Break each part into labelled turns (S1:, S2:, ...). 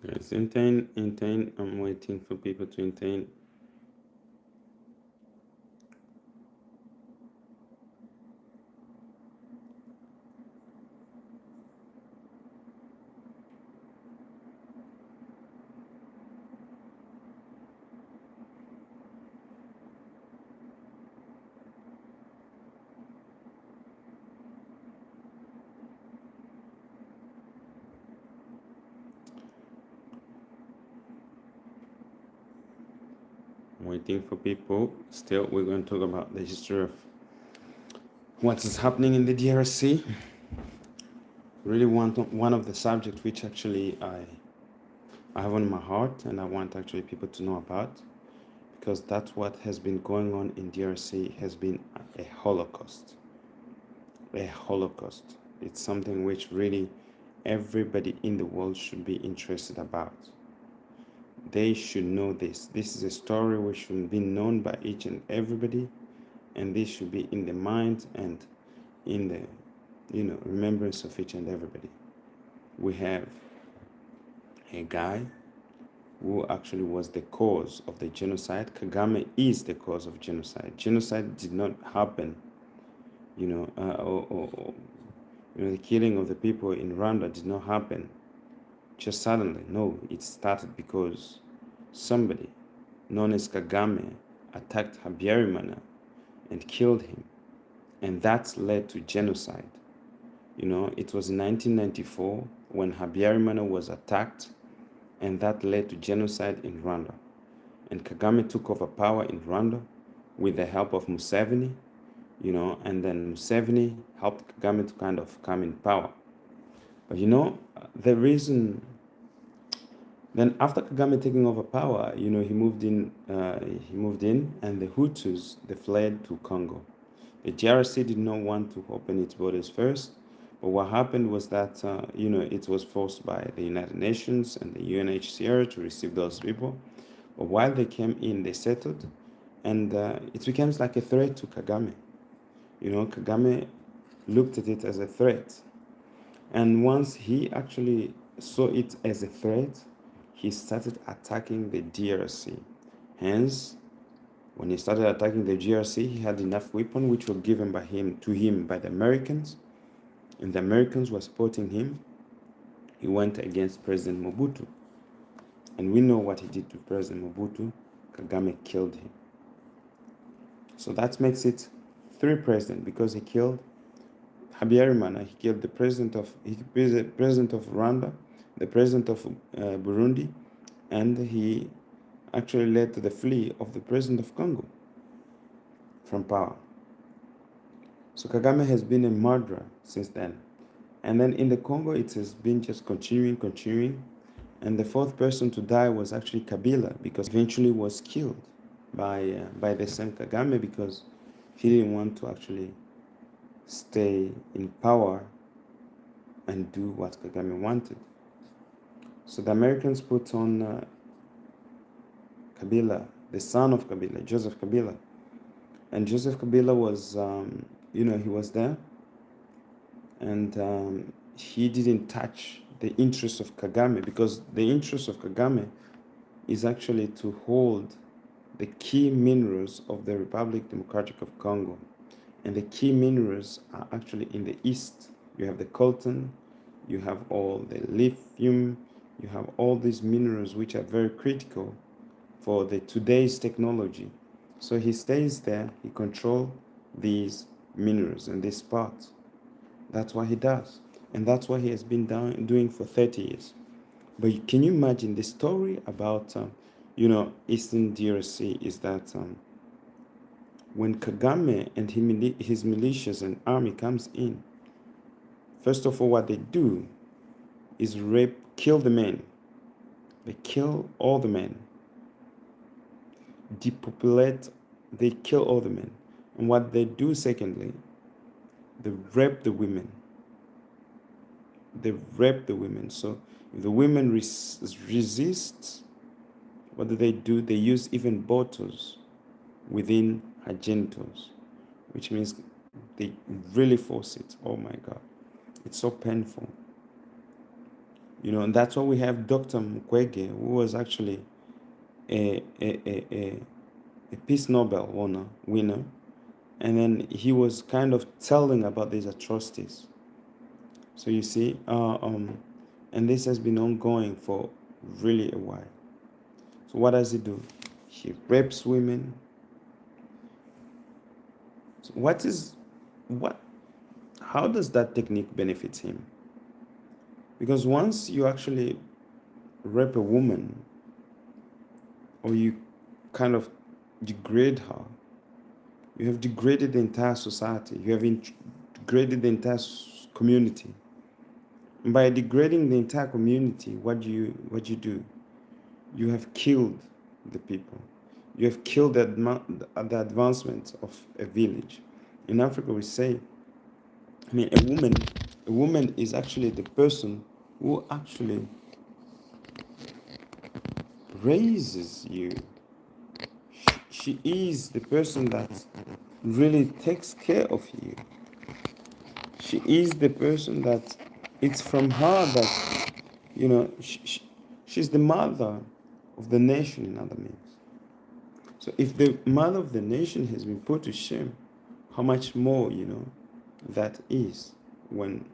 S1: Yes, intent. I'm waiting for people to intent. I'm waiting for people. Still, we're going to talk about the history of what is happening in the DRC. Really want one of the subjects which actually I have on my heart and I want actually people to know about, because that's what has been going on in DRC has been a holocaust. A holocaust. It's something which really everybody in the world should be interested about. They should know this. This is a story which should be known by each and everybody, and this should be in the mind and in the remembrance of each and everybody. We have a guy who actually was the cause of the genocide. Kagame is the cause of genocide. Genocide did not happen, the killing of the people in Rwanda did not happen just suddenly. No, it started because somebody known as Kagame attacked Habyarimana and killed him, and that led to genocide. It was in 1994 when Habyarimana was attacked, and that led to genocide in Rwanda. And Kagame took over power in Rwanda with the help of Museveni, and then Museveni helped Kagame to kind of come in power. But the reason, then after Kagame taking over power, he moved in, and the Hutus, they fled to Congo. The DRC did not want to open its borders first, but what happened was that, it was forced by the United Nations and the UNHCR to receive those people. But while they came in, they settled, and it becomes like a threat to Kagame. Kagame looked at it as a threat. And once he actually saw it as a threat, he started attacking the DRC. Hence, when he started attacking the DRC, he had enough weapons which were given by him by the Americans, and the Americans were supporting him. He went against President Mobutu. And we know what he did to President Mobutu. Kagame killed him. So that makes it three presidents, because he killed Habyarimana, he killed the president of Rwanda, the president of Burundi, and he actually led to the flee of the president of Congo from power. So Kagame has been a murderer since then. And then in the Congo, it has been just continuing. And the fourth person to die was actually Kabila, because eventually was killed by the same Kagame, because he didn't want to actually stay in power and do what Kagame wanted. So the Americans put on Kabila, the son of Kabila, Joseph Kabila. And Joseph Kabila was, he was there, and he didn't touch the interests of Kagame, because the interest of Kagame is actually to hold the key minerals of the Republic Democratic of Congo. And the key minerals are actually in the east. You have the coltan, you have all the lithium, you have all these minerals which are very critical for today's technology. So he stays there, he controls these minerals and these parts. That's what he does. And that's what he has been doing for 30 years. But can you imagine the story about, Eastern DRC is that when Kagame and his militias and army comes in, first of all, what they do is kill the men. They kill all the men. Depopulate, they kill all the men. And what they do, secondly, they rape the women. They rape the women. So if the women resist, what do? They use even bottles within her genitals, which means they really force it. Oh my God. It's so painful. And that's why we have Dr. Mukwege, who was actually a Peace Nobel winner, and then he was kind of telling about these atrocities. So you see, and this has been ongoing for really a while. So what does he do? He rapes women. So how does that technique benefit him? Because once you actually rape a woman, or you kind of degrade her, you have degraded the entire society. You have degraded the entire community. And by degrading the entire community, what do you do? You have killed the people. You have killed the advancement of a village. In Africa, we say, a woman is actually the person who actually raises you. She is the person that really takes care of you. She is the person that it's from her that, she's the mother of the nation, in other means. So if the mother of the nation has been put to shame, how much more, that is when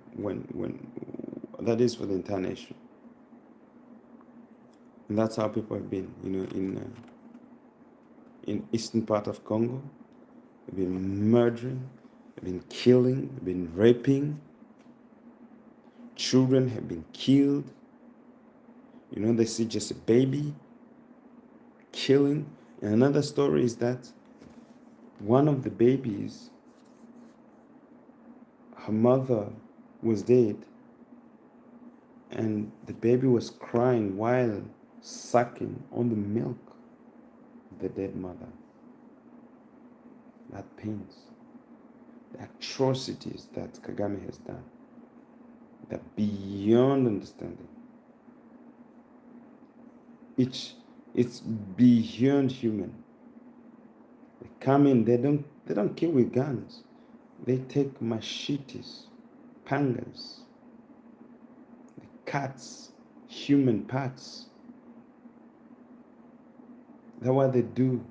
S1: that is for the entire nation. And that's how people have been, in eastern part of Congo. They've been murdering, they've been killing, they've been raping. Children have been killed. They see just a baby killing. And another story is that one of the babies, her mother was dead, and the baby was crying while sucking on the milk of the dead mother. That pains. The atrocities that Kagame has done, they're beyond understanding. It's beyond human. They come in, they don't kill with guns. They take machetes, pangas, they cuts human parts. That's what they do.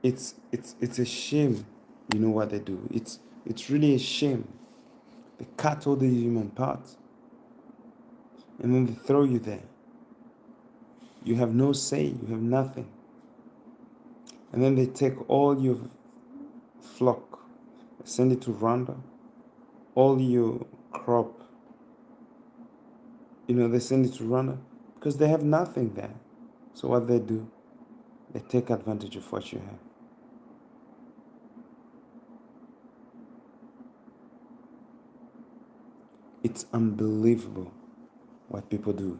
S1: It's a shame, what they do. It's really a shame. They cut all the human parts, and then they throw you there. You have no say, you have nothing. And then they take all your flock, send it to Rwanda, all your crop, they send it to Rwanda because they have nothing there. So what they do, they take advantage of what you have. It's unbelievable what people do.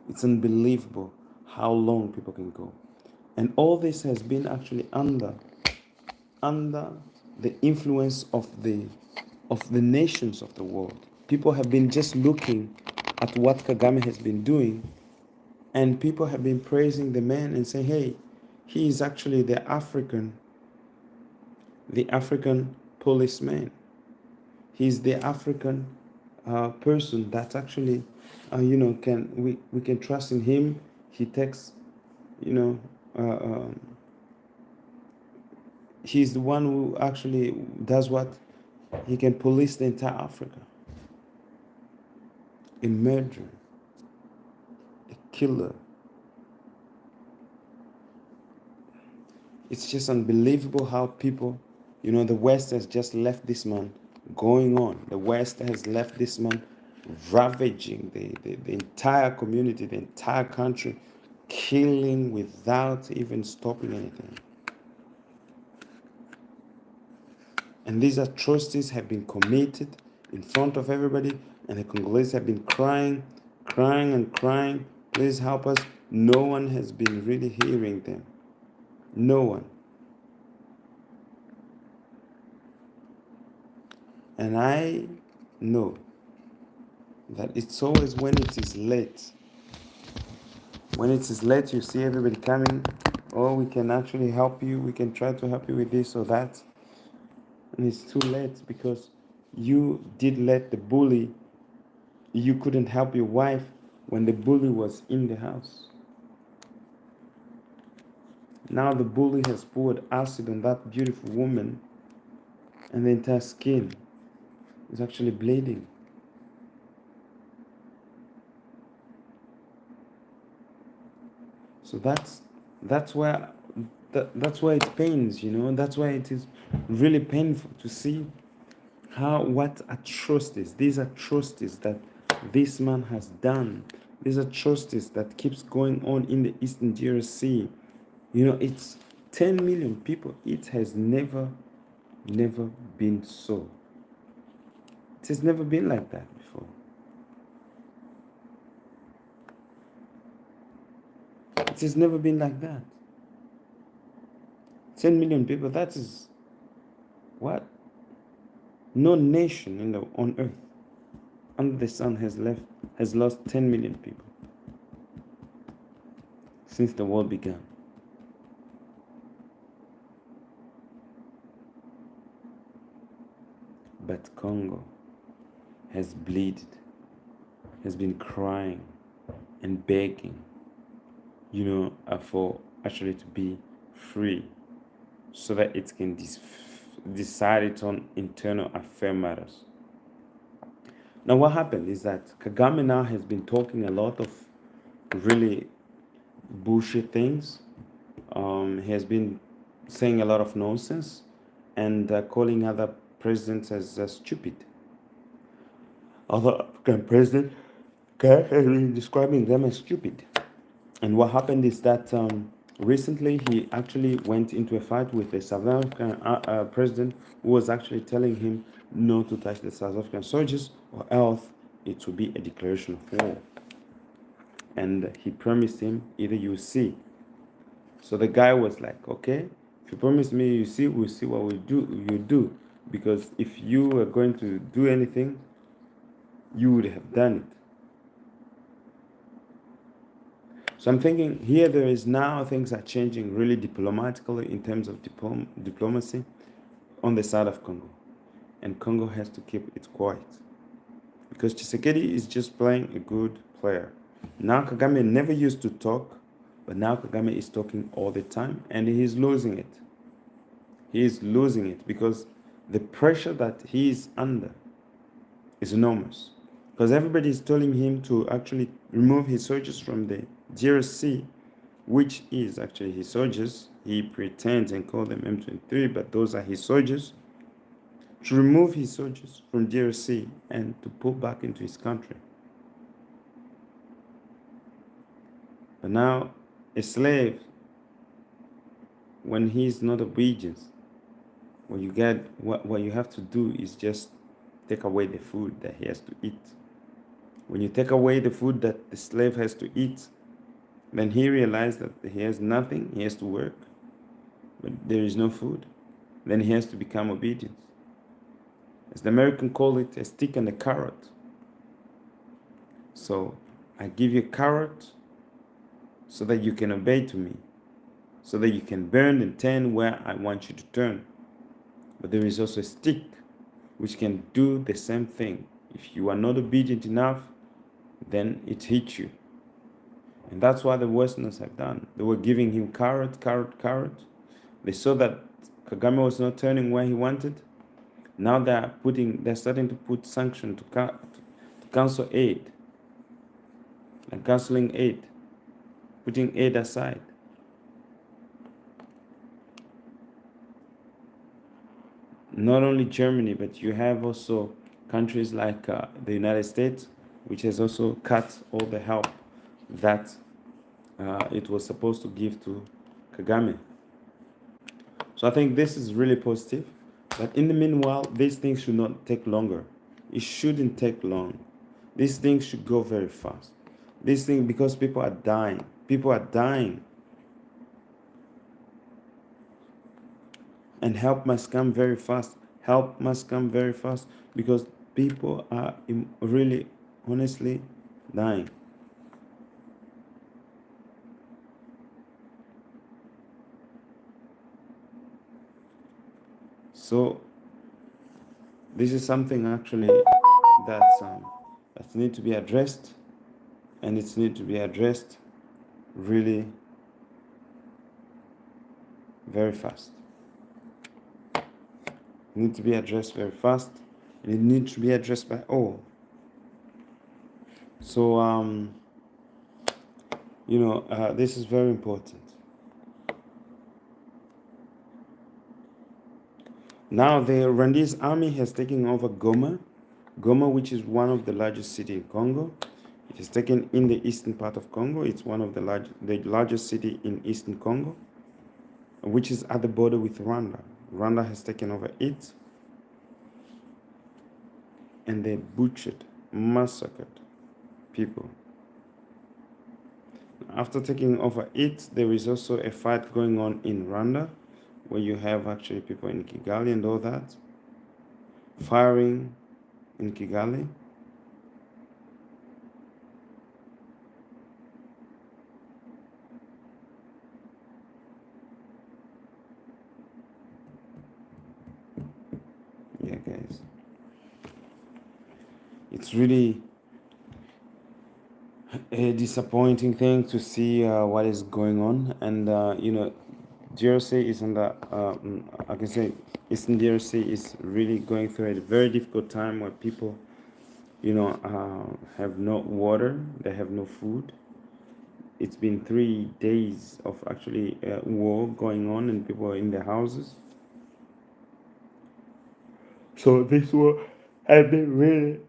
S1: It's unbelievable how long people can go. And all this has been actually under the influence of the nations of the world. People have been just looking at what Kagame has been doing, and people have been praising the man and saying, hey, he is actually the African policeman. He's the African person that actually, we can trust in him. He takes, he's the one who actually does what? He can police the entire Africa. A murderer, a killer. It's just unbelievable how people, the West has just left this man going on. The West has left this man ravaging the entire community, the entire country, killing without even stopping anything. And these atrocities have been committed in front of everybody, and the Congolese have been crying, and crying. Please help us. No one has been really hearing them. No one. And I know that it's always when it is late. When it is late, you see everybody coming. Oh, we can actually help you. We can try to help you with this or that. And it's too late because you did let the bully, you couldn't help your wife when the bully was in the house. Now the bully has poured acid on that beautiful woman, and the entire skin is actually bleeding. So that's where that's why it pains, That's why it is really painful to see what atrocities, these atrocities that this man has done, these atrocities that keeps going on in the Eastern DRC. It's 10 million people. It has never been so. It has never been like that before. It has never been like that. 10 million people, that is what? No nation on earth under the sun has lost 10 million people since the world began. But Congo has bleeded, has been crying and begging, for actually to be free, so that it can decide its own internal affair matters. Now, what happened is that Kagame now has been talking a lot of really bullshit things. He has been saying a lot of nonsense and calling other presidents as stupid. Other African presidents has been describing them as stupid. And what happened is that recently he actually went into a fight with a South African president who was actually telling him not to touch the South African soldiers, or else it will be a declaration of war. And he promised him, either you see. So the guy was like, okay, if you promise me you see, we'll see what you do. Because if you were going to do anything, you would have done it. So I'm thinking here there is now things are changing really diplomatically in terms of diplomacy on the side of Congo. And Congo has to keep it quiet. Because Tshisekedi is just playing a good player. Now Kagame never used to talk, but now Kagame is talking all the time, and he's losing it. He is losing it because the pressure that he is under is enormous. Because everybody is telling him to actually remove his soldiers from the DRC, which is actually his soldiers. He pretends and calls them M23, but those are his soldiers. To remove his soldiers from DRC and to pull back into his country. But now, a slave, when he is not obedient, what you have to do is just take away the food that he has to eat. When you take away the food that the slave has to eat, then he realizes that he has nothing, he has to work, but there is no food. Then he has to become obedient. As the Americans call it, a stick and a carrot. So I give you a carrot so that you can obey to me, so that you can burn and turn where I want you to turn. But there is also a stick which can do the same thing. If you are not obedient enough, then it hits you. And that's what the Westerners have done. They were giving him carrot. They saw that Kagame was not turning where he wanted. Now they're starting to put sanction to cancel aid, and canceling aid, putting aid aside. Not only Germany, but you have also countries like the United States, which has also cut all the help that it was supposed to give to Kagame. So I think this is really positive. But in the meanwhile, these things should not take longer. It shouldn't take long. These things should go very fast. These things, because people are dying. People are dying. And help must come very fast. Help must come very fast because people are really, honestly dying. So This is something actually that need to be addressed, and it's need to be addressed really very fast. It need to be addressed very fast, and it needs to be addressed by all. So this is very important. Now the Rwandese army has taken over Goma, which is one of the largest cities in Congo. It is taken in the eastern part of Congo. It's one of the largest city in eastern Congo, which is at the border with Rwanda. Rwanda has taken over it, and they butchered, massacred people. After taking over it, there is also a fight going on in Rwanda, where you have actually people in Kigali and all that, firing in Kigali. Yeah, guys. It's really a disappointing thing to see what is going on, and DRC is under, I can say, Eastern DRC is really going through a very difficult time where people, have no water, they have no food. It's been 3 days of actually war going on, and people are in their houses. So this war has been really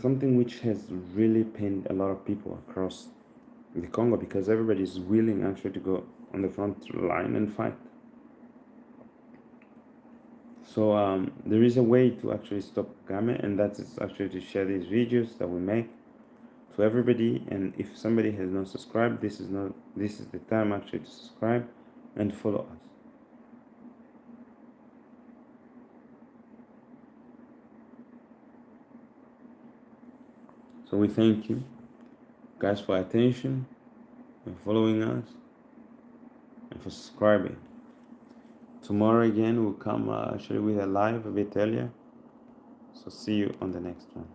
S1: something which has really pained a lot of people across the Congo, because everybody is willing actually to go on the front line and fight. So there is a way to actually stop Kagame, and that is actually to share these videos that we make to everybody. And if somebody has not subscribed, this is the time actually to subscribe and follow us. So we thank you guys for attention and following us and for subscribing. Tomorrow again we'll come actually with a live a bit earlier. So see you on the next one.